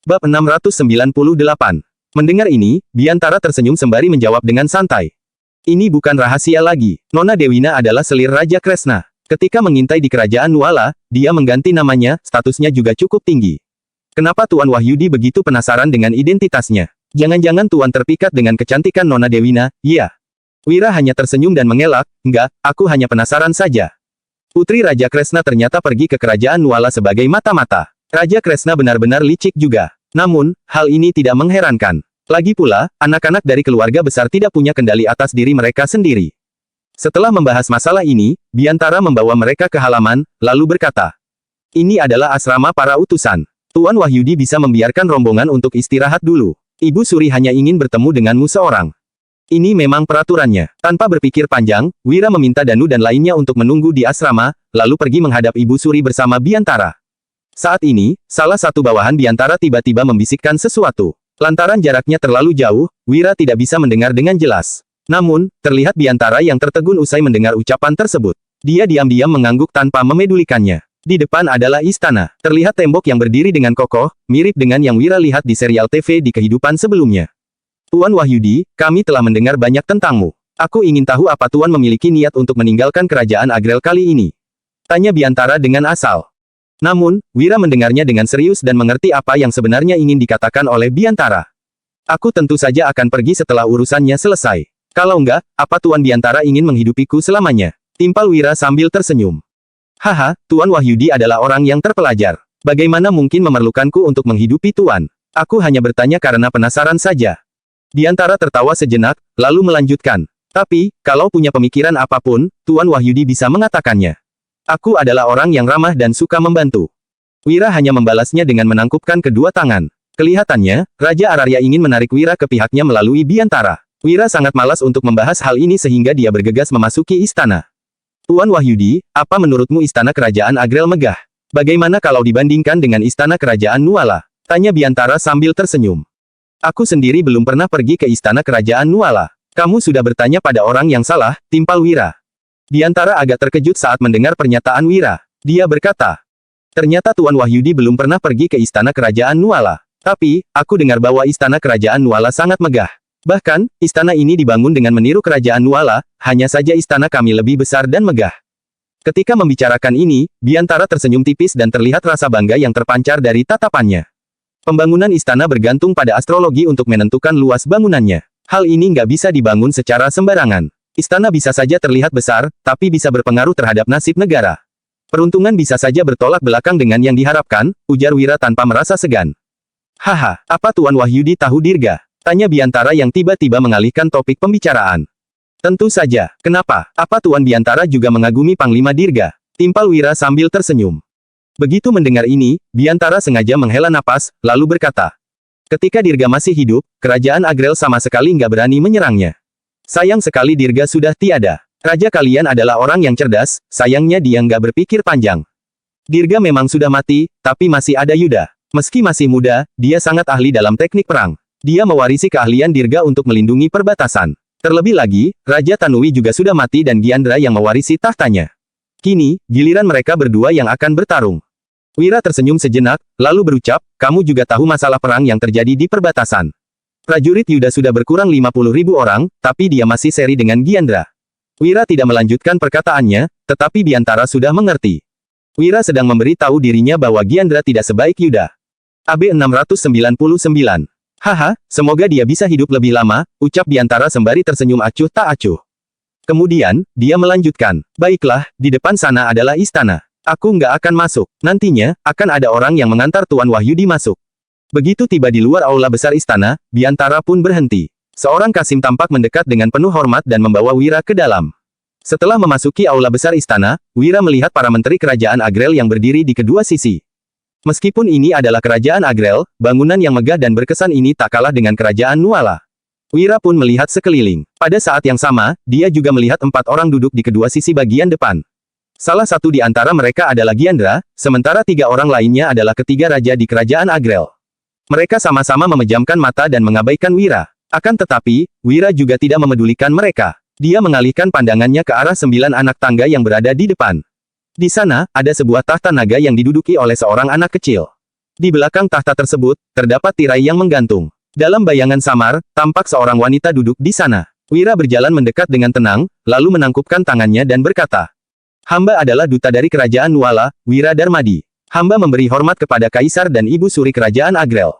Bab 698. Mendengar ini, Biantara tersenyum sembari menjawab dengan santai. Ini bukan rahasia lagi. Nona Dewina adalah selir Raja Kresna. Ketika mengintai di kerajaan Nuala, dia mengganti namanya, statusnya juga cukup tinggi. Kenapa Tuan Wahyudi begitu penasaran dengan identitasnya? Jangan-jangan Tuan terpikat dengan kecantikan Nona Dewina, iya. Wira hanya tersenyum dan mengelak, enggak, aku hanya penasaran saja. Putri Raja Kresna ternyata pergi ke kerajaan Nuala sebagai mata-mata. Raja Kresna benar-benar licik juga. Namun, hal ini tidak mengherankan. Lagi pula, anak-anak dari keluarga besar tidak punya kendali atas diri mereka sendiri. Setelah membahas masalah ini, Biantara membawa mereka ke halaman, lalu berkata, "Ini adalah asrama para utusan. Tuan Wahyudi bisa membiarkan rombongan untuk istirahat dulu. Ibu Suri hanya ingin bertemu denganmu seorang." Ini memang peraturannya. Tanpa berpikir panjang, Wira meminta Danu dan lainnya untuk menunggu di asrama, lalu pergi menghadap Ibu Suri bersama Biantara. Saat ini, salah satu bawahan Biantara tiba-tiba membisikkan sesuatu. Lantaran jaraknya terlalu jauh, Wira tidak bisa mendengar dengan jelas. Namun, terlihat Biantara yang tertegun usai mendengar ucapan tersebut. Dia diam-diam mengangguk tanpa memedulikannya. Di depan adalah istana. Terlihat tembok yang berdiri dengan kokoh, mirip dengan yang Wira lihat di serial TV di kehidupan sebelumnya. "Tuan Wahyudi, kami telah mendengar banyak tentangmu. Aku ingin tahu apa Tuan memiliki niat untuk meninggalkan kerajaan Agrel kali ini?" tanya Biantara dengan asal. Namun, Wira mendengarnya dengan serius dan mengerti apa yang sebenarnya ingin dikatakan oleh Biantara. "Aku tentu saja akan pergi setelah urusannya selesai. Kalau enggak, apa Tuan Biantara ingin menghidupiku selamanya?" timpal Wira sambil tersenyum. "Haha, Tuan Wahyudi adalah orang yang terpelajar. Bagaimana mungkin memerlukanku untuk menghidupi Tuan? Aku hanya bertanya karena penasaran saja." Biantara tertawa sejenak, lalu melanjutkan. "Tapi, kalau punya pemikiran apapun, Tuan Wahyudi bisa mengatakannya. Aku adalah orang yang ramah dan suka membantu." Wira hanya membalasnya dengan menangkupkan kedua tangan. Kelihatannya, Raja Ararya ingin menarik Wira ke pihaknya melalui Biantara. Wira sangat malas untuk membahas hal ini sehingga dia bergegas memasuki istana. "Tuan Wahyudi, apa menurutmu istana kerajaan Agrel megah? Bagaimana kalau dibandingkan dengan istana kerajaan Nuala?" tanya Biantara sambil tersenyum. "Aku sendiri belum pernah pergi ke istana kerajaan Nuala. Kamu sudah bertanya pada orang yang salah," timpal Wira. Biantara agak terkejut saat mendengar pernyataan Wira. Dia berkata, "Ternyata Tuan Wahyudi belum pernah pergi ke istana kerajaan Nuala. Tapi, aku dengar bahwa istana kerajaan Nuala sangat megah. Bahkan, istana ini dibangun dengan meniru kerajaan Nuala, hanya saja istana kami lebih besar dan megah." Ketika membicarakan ini, Biantara tersenyum tipis dan terlihat rasa bangga yang terpancar dari tatapannya. Pembangunan istana bergantung pada astrologi untuk menentukan luas bangunannya. Hal ini nggak bisa dibangun secara sembarangan. Istana bisa saja terlihat besar, tapi bisa berpengaruh terhadap nasib negara. Peruntungan bisa saja bertolak belakang dengan yang diharapkan, ujar Wira tanpa merasa segan. "Haha, apa Tuan Wahyudi tahu Dirga?" tanya Biantara yang tiba-tiba mengalihkan topik pembicaraan. "Tentu saja, kenapa? Apa Tuan Biantara juga mengagumi Panglima Dirga?" timpal Wira sambil tersenyum. Begitu mendengar ini, Biantara sengaja menghela napas, lalu berkata, "Ketika Dirga masih hidup, kerajaan Agrel sama sekali nggak berani menyerangnya. Sayang sekali Dirga sudah tiada. Raja kalian adalah orang yang cerdas, sayangnya dia nggak berpikir panjang. Dirga memang sudah mati, tapi masih ada Yuda. Meski masih muda, dia sangat ahli dalam teknik perang. Dia mewarisi keahlian Dirga untuk melindungi perbatasan. Terlebih lagi, Raja Tanui juga sudah mati dan Giandra yang mewarisi tahtanya. Kini, giliran mereka berdua yang akan bertarung." Wira tersenyum sejenak, lalu berucap, "Kamu juga tahu masalah perang yang terjadi di perbatasan. Prajurit Yuda sudah berkurang 50.000 orang, tapi dia masih seri dengan Giandra." Wira tidak melanjutkan perkataannya, tetapi Biantara sudah mengerti. Wira sedang memberi tahu dirinya bahwa Giandra tidak sebaik Yuda. AB 699. "Haha, semoga dia bisa hidup lebih lama," ucap Biantara sembari tersenyum acuh tak acuh. Kemudian, dia melanjutkan, "Baiklah, di depan sana adalah istana. Aku nggak akan masuk. Nantinya, akan ada orang yang mengantar Tuan Wahyudi masuk." Begitu tiba di luar aula besar istana, Biantara pun berhenti. Seorang Kasim tampak mendekat dengan penuh hormat dan membawa Wira ke dalam. Setelah memasuki aula besar istana, Wira melihat para menteri kerajaan Agrel yang berdiri di kedua sisi. Meskipun ini adalah kerajaan Agrel, bangunan yang megah dan berkesan ini tak kalah dengan kerajaan Nuala. Wira pun melihat sekeliling. Pada saat yang sama, dia juga melihat 4 orang duduk di kedua sisi bagian depan. Salah satu di antara mereka adalah Giandra, sementara 3 orang lainnya adalah ketiga raja di kerajaan Agrel. Mereka sama-sama memejamkan mata dan mengabaikan Wira. Akan tetapi, Wira juga tidak memedulikan mereka. Dia mengalihkan pandangannya ke arah 9 anak tangga yang berada di depan. Di sana, ada sebuah tahta naga yang diduduki oleh seorang anak kecil. Di belakang tahta tersebut, terdapat tirai yang menggantung. Dalam bayangan samar, tampak seorang wanita duduk di sana. Wira berjalan mendekat dengan tenang, lalu menangkupkan tangannya dan berkata, "Hamba adalah duta dari kerajaan Nuala, Wira Darmadi. Hamba memberi hormat kepada Kaisar dan Ibu Suri kerajaan Agrel."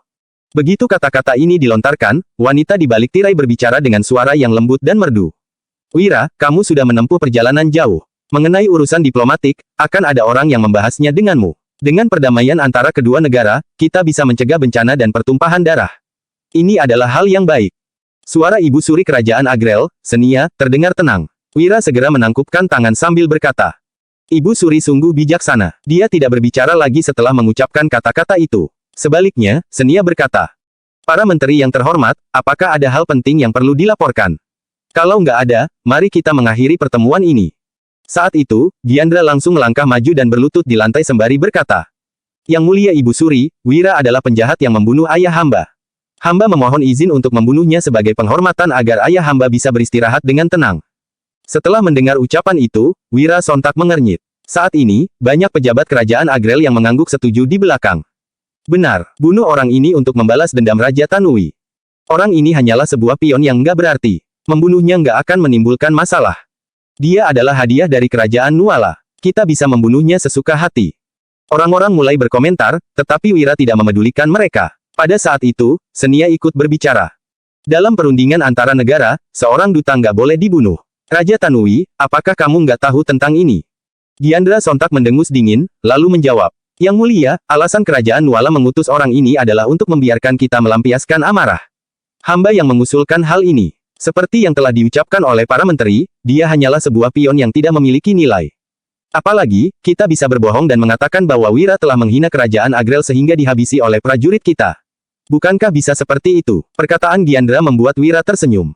Begitu kata-kata ini dilontarkan, wanita di balik tirai berbicara dengan suara yang lembut dan merdu. "Wira, kamu sudah menempuh perjalanan jauh. Mengenai urusan diplomatik, akan ada orang yang membahasnya denganmu. Dengan perdamaian antara kedua negara, kita bisa mencegah bencana dan pertumpahan darah. Ini adalah hal yang baik." Suara Ibu Suri kerajaan Agrel, Senia, terdengar tenang. Wira segera menangkupkan tangan sambil berkata, "Ibu Suri sungguh bijaksana." Dia tidak berbicara lagi setelah mengucapkan kata-kata itu. Sebaliknya, Senia berkata, "Para menteri yang terhormat, apakah ada hal penting yang perlu dilaporkan? Kalau nggak ada, mari kita mengakhiri pertemuan ini." Saat itu, Gyandra langsung melangkah maju dan berlutut di lantai sembari berkata, "Yang mulia Ibu Suri, Wira adalah penjahat yang membunuh ayah hamba. Hamba memohon izin untuk membunuhnya sebagai penghormatan agar ayah hamba bisa beristirahat dengan tenang." Setelah mendengar ucapan itu, Wira sontak mengernyit. Saat ini, banyak pejabat kerajaan Agrel yang mengangguk setuju di belakang. Benar, bunuh orang ini untuk membalas dendam Raja Tanui. Orang ini hanyalah sebuah pion yang nggak berarti. Membunuhnya nggak akan menimbulkan masalah. Dia adalah hadiah dari kerajaan Nuala. Kita bisa membunuhnya sesuka hati. Orang-orang mulai berkomentar, tetapi Wira tidak memedulikan mereka. Pada saat itu, Senia ikut berbicara. Dalam perundingan antara negara, seorang duta nggak boleh dibunuh. Raja Tanui, apakah kamu nggak tahu tentang ini? Gyandra sontak mendengus dingin, lalu menjawab, "Yang mulia, alasan kerajaan Nuala mengutus orang ini adalah untuk membiarkan kita melampiaskan amarah. Hamba yang mengusulkan hal ini. Seperti yang telah diucapkan oleh para menteri, dia hanyalah sebuah pion yang tidak memiliki nilai. Apalagi, kita bisa berbohong dan mengatakan bahwa Wira telah menghina kerajaan Agrel sehingga dihabisi oleh prajurit kita. Bukankah bisa seperti itu?" Perkataan Gyandra membuat Wira tersenyum.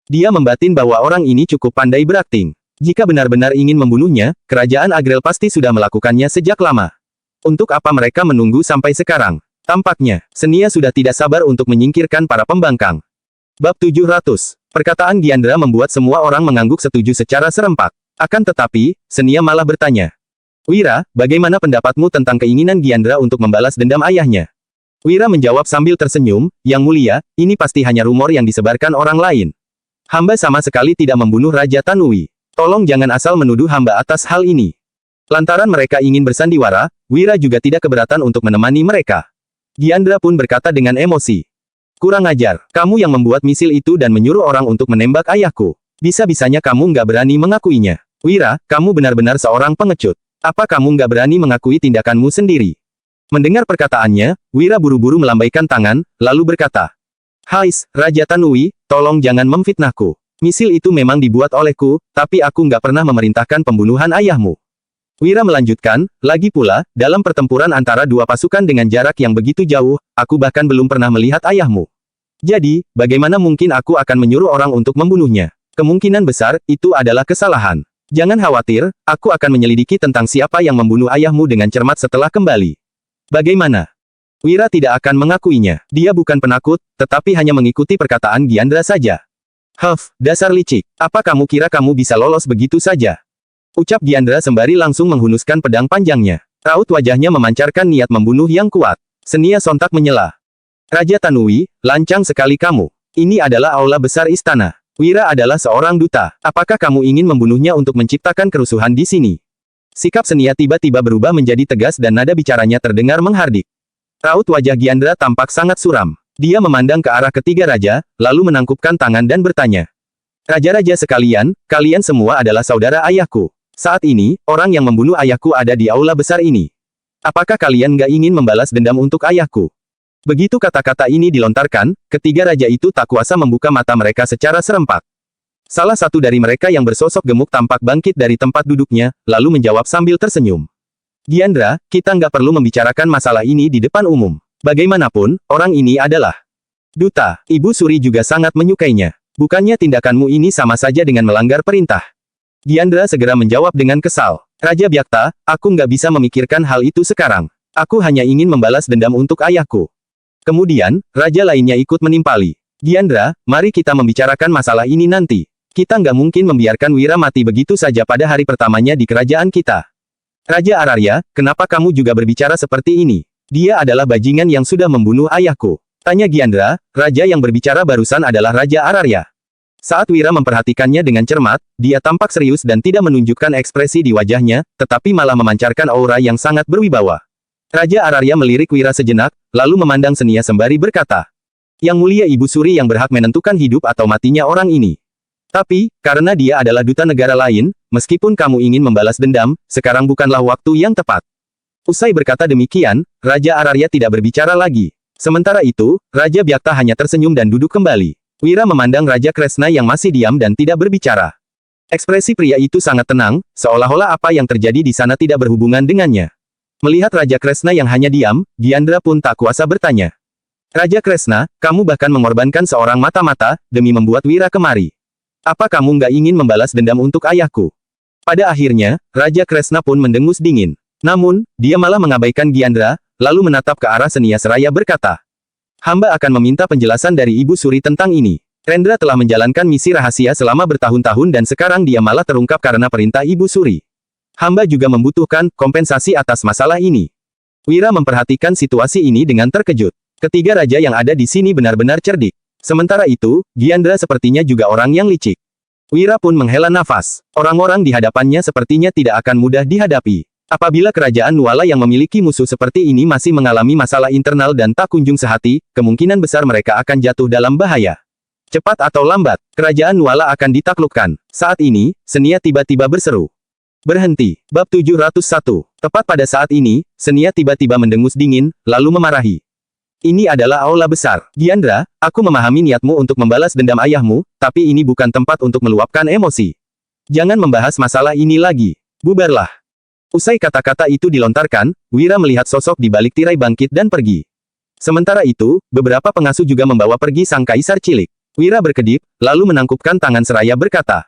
Dia membatin bahwa orang ini cukup pandai berakting. Jika benar-benar ingin membunuhnya, kerajaan Agrel pasti sudah melakukannya sejak lama. Untuk apa mereka menunggu sampai sekarang? Tampaknya, Senia sudah tidak sabar untuk menyingkirkan para pembangkang. Bab 700. Perkataan Gyandra membuat semua orang mengangguk setuju secara serempak. Akan tetapi, Senia malah bertanya, "Wira, bagaimana pendapatmu tentang keinginan Gyandra untuk membalas dendam ayahnya?" Wira menjawab sambil tersenyum, "Yang mulia, ini pasti hanya rumor yang disebarkan orang lain. Hamba sama sekali tidak membunuh Raja Tanui. Tolong jangan asal menuduh hamba atas hal ini." Lantaran mereka ingin bersandiwara, Wira juga tidak keberatan untuk menemani mereka. Gyandra pun berkata dengan emosi, "Kurang ajar, kamu yang membuat misil itu dan menyuruh orang untuk menembak ayahku. Bisa-bisanya kamu nggak berani mengakuinya. Wira, kamu benar-benar seorang pengecut. Apa kamu nggak berani mengakui tindakanmu sendiri?" Mendengar perkataannya, Wira buru-buru melambaikan tangan, lalu berkata, "Hais, Raja Tanui, tolong jangan memfitnahku. Misil itu memang dibuat olehku, tapi aku nggak pernah memerintahkan pembunuhan ayahmu." Wira melanjutkan, "Lagi pula, dalam pertempuran antara dua pasukan dengan jarak yang begitu jauh, aku bahkan belum pernah melihat ayahmu. Jadi, bagaimana mungkin aku akan menyuruh orang untuk membunuhnya? Kemungkinan besar, itu adalah kesalahan. Jangan khawatir, aku akan menyelidiki tentang siapa yang membunuh ayahmu dengan cermat setelah kembali." Bagaimana? Wira tidak akan mengakuinya. Dia bukan penakut, tetapi hanya mengikuti perkataan Gyandra saja. "Huff, dasar licik. Apa kamu kira kamu bisa lolos begitu saja?" Ucap Gyandra sembari langsung menghunuskan pedang panjangnya. Raut wajahnya memancarkan niat membunuh yang kuat. Senia sontak menyela. "Raja Tanui, lancang sekali kamu. Ini adalah aula besar istana. Wira adalah seorang duta. Apakah kamu ingin membunuhnya untuk menciptakan kerusuhan di sini?" Sikap Senia tiba-tiba berubah menjadi tegas dan nada bicaranya terdengar menghardik. Raut wajah Gyandra tampak sangat suram. Dia memandang ke arah ketiga raja, lalu menangkupkan tangan dan bertanya, "Raja-raja sekalian, kalian semua adalah saudara ayahku. Saat ini, orang yang membunuh ayahku ada di aula besar ini. Apakah kalian nggak ingin membalas dendam untuk ayahku?" Begitu kata-kata ini dilontarkan, ketiga raja itu tak kuasa membuka mata mereka secara serempak. Salah satu dari mereka yang bersosok gemuk tampak bangkit dari tempat duduknya, lalu menjawab sambil tersenyum. "Gyandra, kita nggak perlu membicarakan masalah ini di depan umum. Bagaimanapun, orang ini adalah duta. Ibu Suri juga sangat menyukainya. Bukannya tindakanmu ini sama saja dengan melanggar perintah?" Gyandra segera menjawab dengan kesal. "Raja Byakta, aku nggak bisa memikirkan hal itu sekarang. Aku hanya ingin membalas dendam untuk ayahku." Kemudian, raja lainnya ikut menimpali. "Gyandra, mari kita membicarakan masalah ini nanti. Kita nggak mungkin membiarkan Wira mati begitu saja pada hari pertamanya di kerajaan kita. Raja Ararya, kenapa kamu juga berbicara seperti ini? Dia adalah bajingan yang sudah membunuh ayahku. Tanya Gyandra, raja yang berbicara barusan adalah Raja Ararya. Saat Wira memperhatikannya dengan cermat, dia tampak serius dan tidak menunjukkan ekspresi di wajahnya, tetapi malah memancarkan aura yang sangat berwibawa. Raja Ararya melirik Wira sejenak, lalu memandang Senia sembari berkata, "Yang mulia Ibu Suri yang berhak menentukan hidup atau matinya orang ini. Tapi, karena dia adalah duta negara lain, meskipun kamu ingin membalas dendam, sekarang bukanlah waktu yang tepat." Usai berkata demikian, Raja Ararya tidak berbicara lagi. Sementara itu, Raja Byakta hanya tersenyum dan duduk kembali. Wira memandang Raja Kresna yang masih diam dan tidak berbicara. Ekspresi pria itu sangat tenang, seolah-olah apa yang terjadi di sana tidak berhubungan dengannya. Melihat Raja Kresna yang hanya diam, Gyandra pun tak kuasa bertanya. "Raja Kresna, kamu bahkan mengorbankan seorang mata-mata, demi membuat Wira kemari. Apa kamu nggak ingin membalas dendam untuk ayahku?" Pada akhirnya, Raja Kresna pun mendengus dingin. Namun, dia malah mengabaikan Gyandra, lalu menatap ke arah Senia seraya berkata, "Hamba akan meminta penjelasan dari Ibu Suri tentang ini. Rendra telah menjalankan misi rahasia selama bertahun-tahun dan sekarang dia malah terungkap karena perintah Ibu Suri. Hamba juga membutuhkan kompensasi atas masalah ini." Wira memperhatikan situasi ini dengan terkejut. Ketiga raja yang ada di sini benar-benar cerdik. Sementara itu, Gyandra sepertinya juga orang yang licik. Wira pun menghela nafas. Orang-orang di hadapannya sepertinya tidak akan mudah dihadapi. Apabila kerajaan Nuala yang memiliki musuh seperti ini masih mengalami masalah internal dan tak kunjung sehati, kemungkinan besar mereka akan jatuh dalam bahaya. Cepat atau lambat, kerajaan Nuala akan ditaklukkan. Saat ini, Senia tiba-tiba berseru. "Berhenti." Bab 701. Tepat pada saat ini, Senia tiba-tiba mendengus dingin, lalu memarahi. "Ini adalah aula besar. Gyandra, aku memahami niatmu untuk membalas dendam ayahmu, tapi ini bukan tempat untuk meluapkan emosi. Jangan membahas masalah ini lagi. Bubarlah." Usai kata-kata itu dilontarkan, Wira melihat sosok di balik tirai bangkit dan pergi. Sementara itu, beberapa pengasuh juga membawa pergi sang kaisar cilik. Wira berkedip, lalu menangkupkan tangan seraya berkata,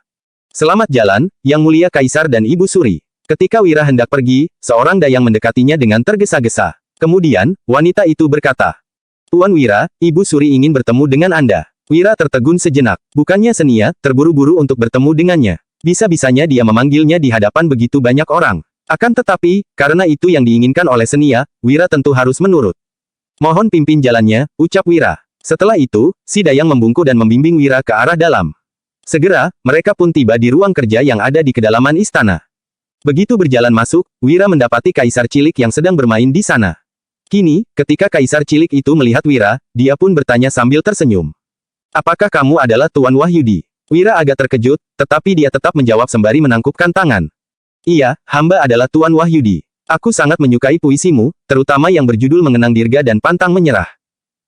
"Selamat jalan, Yang Mulia Kaisar dan Ibu Suri." Ketika Wira hendak pergi, seorang dayang mendekatinya dengan tergesa-gesa. Kemudian, wanita itu berkata, "Tuan Wira, Ibu Suri ingin bertemu dengan Anda." Wira tertegun sejenak. Bukannya Senia terburu-buru untuk bertemu dengannya. Bisa-bisanya dia memanggilnya di hadapan begitu banyak orang. Akan tetapi, karena itu yang diinginkan oleh Senia, Wira tentu harus menurut. "Mohon pimpin jalannya," ucap Wira. Setelah itu, si dayang membungkuk dan membimbing Wira ke arah dalam. Segera, mereka pun tiba di ruang kerja yang ada di kedalaman istana. Begitu berjalan masuk, Wira mendapati kaisar cilik yang sedang bermain di sana. Kini, ketika kaisar cilik itu melihat Wira, dia pun bertanya sambil tersenyum. "Apakah kamu adalah Tuan Wahyudi?" Wira agak terkejut, tetapi dia tetap menjawab sembari menangkupkan tangan. "Iya, hamba adalah Tuan Wahyudi. Aku sangat menyukai puisimu, terutama yang berjudul Mengenang Dirga dan Pantang Menyerah."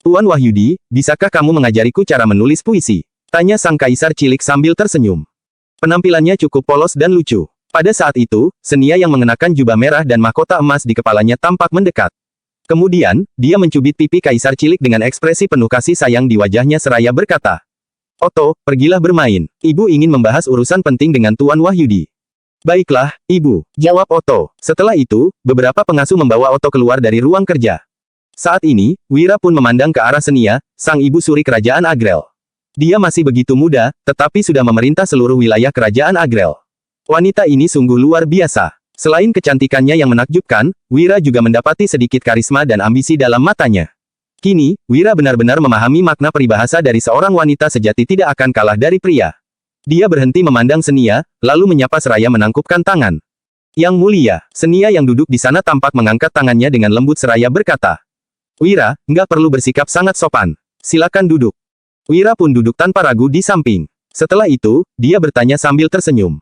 "Tuan Wahyudi, bisakah kamu mengajariku cara menulis puisi?" tanya sang kaisar cilik sambil tersenyum. Penampilannya cukup polos dan lucu. Pada saat itu, Senia yang mengenakan jubah merah dan mahkota emas di kepalanya tampak mendekat. Kemudian, dia mencubit pipi kaisar cilik dengan ekspresi penuh kasih sayang di wajahnya seraya berkata, "Otto, pergilah bermain. Ibu ingin membahas urusan penting dengan Tuan Wahyudi." "Baiklah, Ibu," jawab Otto. Setelah itu, beberapa pengasuh membawa Otto keluar dari ruang kerja. Saat ini, Wira pun memandang ke arah Senia, sang ibu suri kerajaan Agrel. Dia masih begitu muda, tetapi sudah memerintah seluruh wilayah kerajaan Agrel. Wanita ini sungguh luar biasa. Selain kecantikannya yang menakjubkan, Wira juga mendapati sedikit karisma dan ambisi dalam matanya. Kini, Wira benar-benar memahami makna peribahasa dari seorang wanita sejati tidak akan kalah dari pria. Dia berhenti memandang Senia, lalu menyapa seraya menangkupkan tangan. "Yang Mulia." Senia yang duduk di sana tampak mengangkat tangannya dengan lembut seraya berkata, "Wira, nggak perlu bersikap sangat sopan. Silakan duduk." Wira pun duduk tanpa ragu di samping. Setelah itu, dia bertanya sambil tersenyum.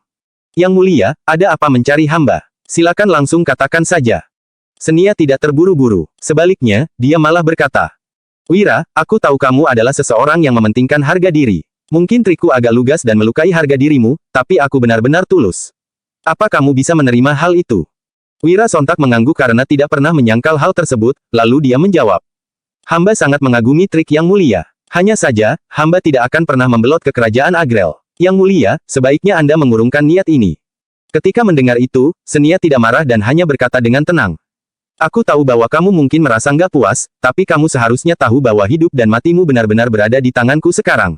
"Yang Mulia, ada apa mencari hamba? Silakan langsung katakan saja." Senia tidak terburu-buru. Sebaliknya, dia malah berkata, "Wira, aku tahu kamu adalah seseorang yang mementingkan harga diri. Mungkin trikku agak lugas dan melukai harga dirimu, tapi aku benar-benar tulus. Apa kamu bisa menerima hal itu?" Wira sontak mengangguk karena tidak pernah menyangkal hal tersebut, lalu dia menjawab, "Hamba sangat mengagumi trik Yang Mulia. Hanya saja, hamba tidak akan pernah membelot ke kerajaan Agrel. Yang Mulia, sebaiknya Anda mengurungkan niat ini." Ketika mendengar itu, Senia tidak marah dan hanya berkata dengan tenang, "Aku tahu bahwa kamu mungkin merasa nggak puas, tapi kamu seharusnya tahu bahwa hidup dan matimu benar-benar berada di tanganku sekarang.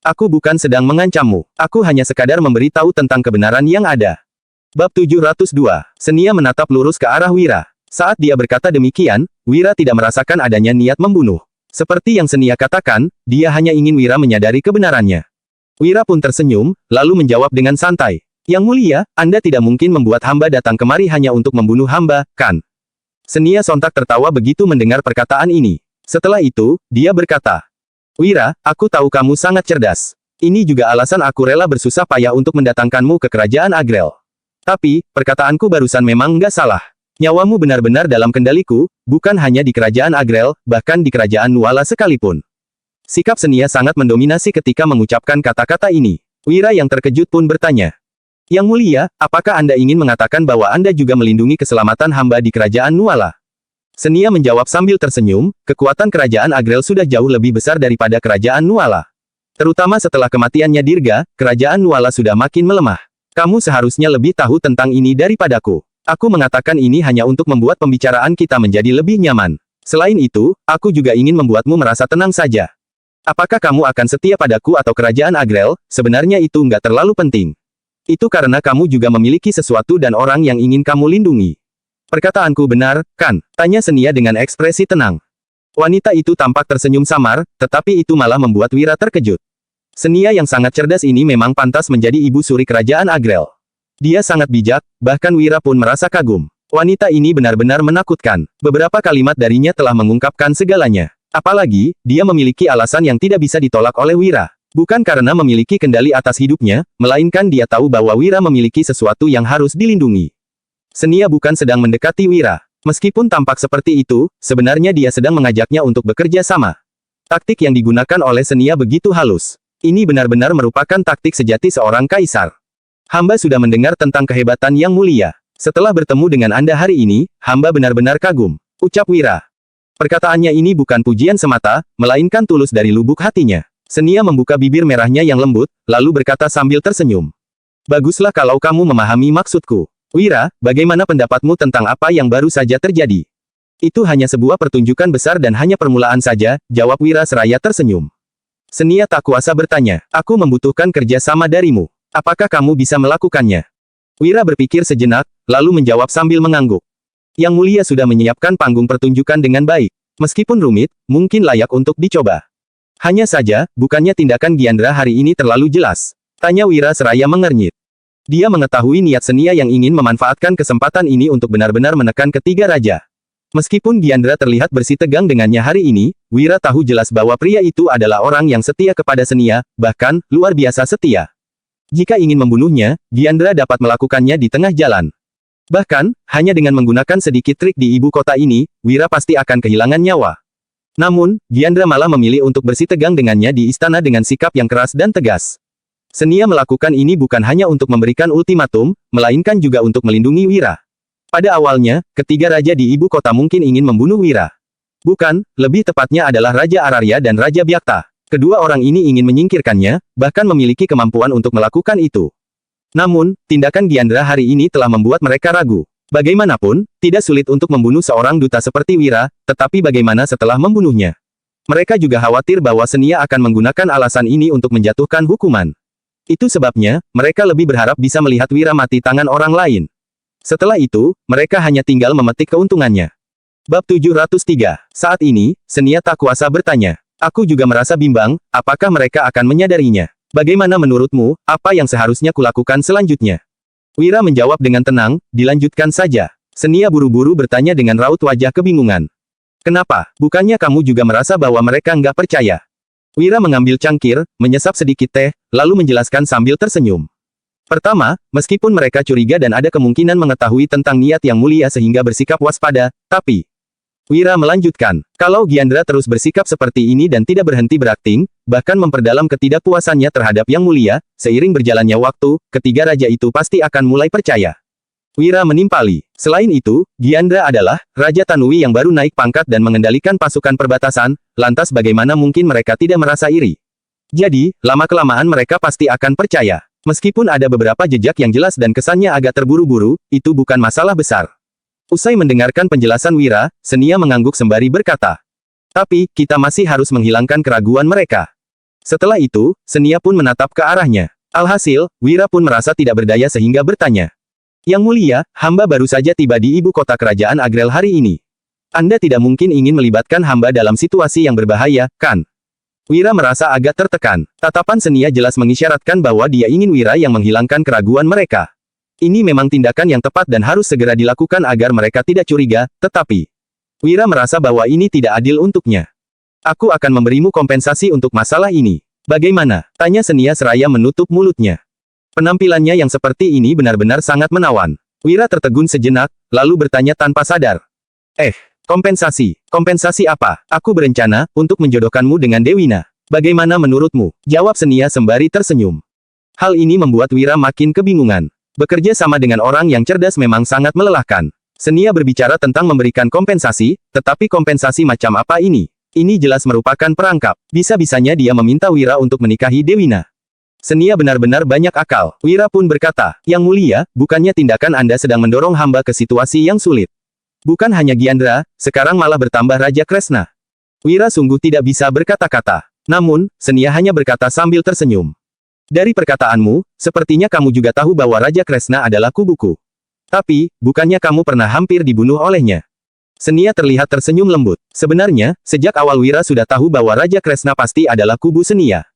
Aku bukan sedang mengancammu, aku hanya sekadar memberi tahu tentang kebenaran yang ada." Bab 702. Senia menatap lurus ke arah Wira. Saat dia berkata demikian, Wira tidak merasakan adanya niat membunuh. Seperti yang Senia katakan, dia hanya ingin Wira menyadari kebenarannya. Wira pun tersenyum, lalu menjawab dengan santai. Yang mulia, Anda tidak mungkin membuat hamba datang kemari hanya untuk membunuh hamba, kan? Senia sontak tertawa begitu mendengar perkataan ini. Setelah itu, dia berkata, Wira, aku tahu kamu sangat cerdas. Ini juga alasan aku rela bersusah payah untuk mendatangkanmu ke kerajaan Agrel. Tapi, perkataanku barusan memang nggak salah. Nyawamu benar-benar dalam kendaliku, bukan hanya di kerajaan Agrel, bahkan di kerajaan Nuala sekalipun. Sikap Senia sangat mendominasi ketika mengucapkan kata-kata ini. Wira yang terkejut pun bertanya, Yang mulia, apakah Anda ingin mengatakan bahwa Anda juga melindungi keselamatan hamba di kerajaan Nuala? Senia menjawab sambil tersenyum, kekuatan kerajaan Agrel sudah jauh lebih besar daripada kerajaan Nuala. Terutama setelah kematiannya Dirga, kerajaan Nuala sudah makin melemah. Kamu seharusnya lebih tahu tentang ini daripadaku. Aku mengatakan ini hanya untuk membuat pembicaraan kita menjadi lebih nyaman. Selain itu, aku juga ingin membuatmu merasa tenang saja. Apakah kamu akan setia padaku atau kerajaan Agrel? Sebenarnya itu nggak terlalu penting. Itu karena kamu juga memiliki sesuatu dan orang yang ingin kamu lindungi. Perkataanku benar, kan? Tanya Senia dengan ekspresi tenang. Wanita itu tampak tersenyum samar, tetapi itu malah membuat Wira terkejut. Senia yang sangat cerdas ini memang pantas menjadi ibu suri kerajaan Agrel. Dia sangat bijak, bahkan Wira pun merasa kagum. Wanita ini benar-benar menakutkan. Beberapa kalimat darinya telah mengungkapkan segalanya. Apalagi, dia memiliki alasan yang tidak bisa ditolak oleh Wira. Bukan karena memiliki kendali atas hidupnya, melainkan dia tahu bahwa Wira memiliki sesuatu yang harus dilindungi. Senia bukan sedang mendekati Wira. Meskipun tampak seperti itu, sebenarnya dia sedang mengajaknya untuk bekerja sama. Taktik yang digunakan oleh Senia begitu halus. Ini benar-benar merupakan taktik sejati seorang kaisar. Hamba sudah mendengar tentang kehebatan Yang Mulia. Setelah bertemu dengan Anda hari ini, hamba benar-benar kagum, ucap Wira. Perkataannya ini bukan pujian semata, melainkan tulus dari lubuk hatinya. Senia membuka bibir merahnya yang lembut, lalu berkata sambil tersenyum. Baguslah kalau kamu memahami maksudku. Wira, bagaimana pendapatmu tentang apa yang baru saja terjadi? Itu hanya sebuah pertunjukan besar dan hanya permulaan saja, jawab Wira seraya tersenyum. Senia tak kuasa bertanya, aku membutuhkan kerja sama darimu. Apakah kamu bisa melakukannya? Wira berpikir sejenak, lalu menjawab sambil mengangguk. Yang Mulia sudah menyiapkan panggung pertunjukan dengan baik. Meskipun rumit, mungkin layak untuk dicoba. Hanya saja, bukannya tindakan Giandra hari ini terlalu jelas? Tanya Wira seraya mengernyit. Dia mengetahui niat Senia yang ingin memanfaatkan kesempatan ini untuk benar-benar menekan ketiga raja. Meskipun Giandra terlihat bersih tegang dengannya hari ini, Wira tahu jelas bahwa pria itu adalah orang yang setia kepada Senia, bahkan, luar biasa setia. Jika ingin membunuhnya, Giandra dapat melakukannya di tengah jalan. Bahkan, hanya dengan menggunakan sedikit trik di ibu kota ini, Wira pasti akan kehilangan nyawa. Namun, Giandra malah memilih untuk bersih tegang dengannya di istana dengan sikap yang keras dan tegas. Senia melakukan ini bukan hanya untuk memberikan ultimatum, melainkan juga untuk melindungi Wira. Pada awalnya, ketiga raja di ibu kota mungkin ingin membunuh Wira. Bukan, lebih tepatnya adalah Raja Araria dan Raja Byakta. Kedua orang ini ingin menyingkirkannya, bahkan memiliki kemampuan untuk melakukan itu. Namun, tindakan Giandra hari ini telah membuat mereka ragu. Bagaimanapun, tidak sulit untuk membunuh seorang duta seperti Wira, tetapi bagaimana setelah membunuhnya? Mereka juga khawatir bahwa Senia akan menggunakan alasan ini untuk menjatuhkan hukuman. Itu sebabnya, mereka lebih berharap bisa melihat Wira mati tangan orang lain. Setelah itu, mereka hanya tinggal memetik keuntungannya. Bab 703. Saat ini, Senia tak kuasa bertanya. Aku juga merasa bimbang, apakah mereka akan menyadarinya? Bagaimana menurutmu, apa yang seharusnya kulakukan selanjutnya? Wira menjawab dengan tenang, dilanjutkan saja. Senia buru-buru bertanya dengan raut wajah kebingungan. Kenapa? Bukannya kamu juga merasa bahwa mereka nggak percaya? Wira mengambil cangkir, menyesap sedikit teh, lalu menjelaskan sambil tersenyum. Pertama, meskipun mereka curiga dan ada kemungkinan mengetahui tentang niat Yang Mulia sehingga bersikap waspada, tapi... Wira melanjutkan, kalau Giandra terus bersikap seperti ini dan tidak berhenti berakting, bahkan memperdalam ketidakpuasannya terhadap Yang Mulia, seiring berjalannya waktu, ketiga raja itu pasti akan mulai percaya. Wira menimpali. Selain itu, Giandra adalah Raja Tanui yang baru naik pangkat dan mengendalikan pasukan perbatasan, lantas bagaimana mungkin mereka tidak merasa iri? Jadi, lama-kelamaan mereka pasti akan percaya. Meskipun ada beberapa jejak yang jelas dan kesannya agak terburu-buru, itu bukan masalah besar. Usai mendengarkan penjelasan Wira, Senia mengangguk sembari berkata, tapi, kita masih harus menghilangkan keraguan mereka. Setelah itu, Senia pun menatap ke arahnya. Alhasil, Wira pun merasa tidak berdaya sehingga bertanya. Yang Mulia, hamba baru saja tiba di ibu kota kerajaan Agrel hari ini. Anda tidak mungkin ingin melibatkan hamba dalam situasi yang berbahaya, kan? Wira merasa agak tertekan. Tatapan Senia jelas mengisyaratkan bahwa dia ingin Wira yang menghilangkan keraguan mereka. Ini memang tindakan yang tepat dan harus segera dilakukan agar mereka tidak curiga, tetapi Wira merasa bahwa ini tidak adil untuknya. Aku akan memberimu kompensasi untuk masalah ini. Bagaimana? Tanya Senia seraya menutup mulutnya. Penampilannya yang seperti ini benar-benar sangat menawan. Wira tertegun sejenak, lalu bertanya tanpa sadar. Kompensasi. Kompensasi apa? Aku berencana untuk menjodohkanmu dengan Dewina. Bagaimana menurutmu? Jawab Senia sembari tersenyum. Hal ini membuat Wira makin kebingungan. Bekerja sama dengan orang yang cerdas memang sangat melelahkan. Senia berbicara tentang memberikan kompensasi, tetapi kompensasi macam apa ini? Ini jelas merupakan perangkap. Bisa-bisanya dia meminta Wira untuk menikahi Dewina. Senia benar-benar banyak akal. Wira pun berkata, Yang Mulia, bukannya tindakan Anda sedang mendorong hamba ke situasi yang sulit. Bukan hanya Gyandra, sekarang malah bertambah Raja Kresna. Wira sungguh tidak bisa berkata-kata. Namun, Senia hanya berkata sambil tersenyum. Dari perkataanmu, sepertinya kamu juga tahu bahwa Raja Kresna adalah kubuku. Tapi, bukannya kamu pernah hampir dibunuh olehnya? Senia terlihat tersenyum lembut. Sebenarnya, sejak awal Wira sudah tahu bahwa Raja Kresna pasti adalah kubu Senia.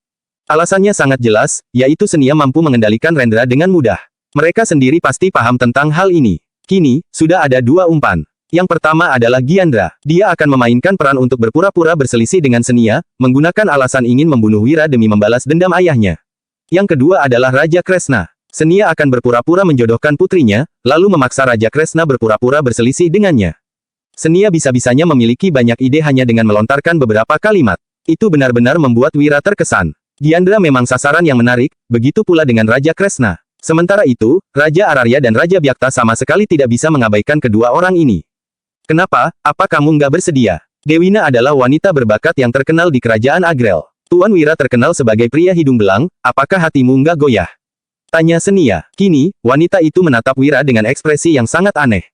Alasannya sangat jelas, yaitu Senia mampu mengendalikan Rendra dengan mudah. Mereka sendiri pasti paham tentang hal ini. Kini, sudah ada dua umpan. Yang pertama adalah Gyandra. Dia akan memainkan peran untuk berpura-pura berselisih dengan Senia, menggunakan alasan ingin membunuh Wira demi membalas dendam ayahnya. Yang kedua adalah Raja Kresna. Senia akan berpura-pura menjodohkan putrinya, lalu memaksa Raja Kresna berpura-pura berselisih dengannya. Senia bisa-bisanya memiliki banyak ide hanya dengan melontarkan beberapa kalimat. Itu benar-benar membuat Wira terkesan. Gyandra memang sasaran yang menarik, begitu pula dengan Raja Kresna. Sementara itu, Raja Ararya dan Raja Byakta sama sekali tidak bisa mengabaikan kedua orang ini. Kenapa? Apa kamu nggak bersedia? Dewina adalah wanita berbakat yang terkenal di kerajaan Agrel. Tuan Wira terkenal sebagai pria hidung belang, apakah hatimu nggak goyah? Tanya Senia. Kini, wanita itu menatap Wira dengan ekspresi yang sangat aneh.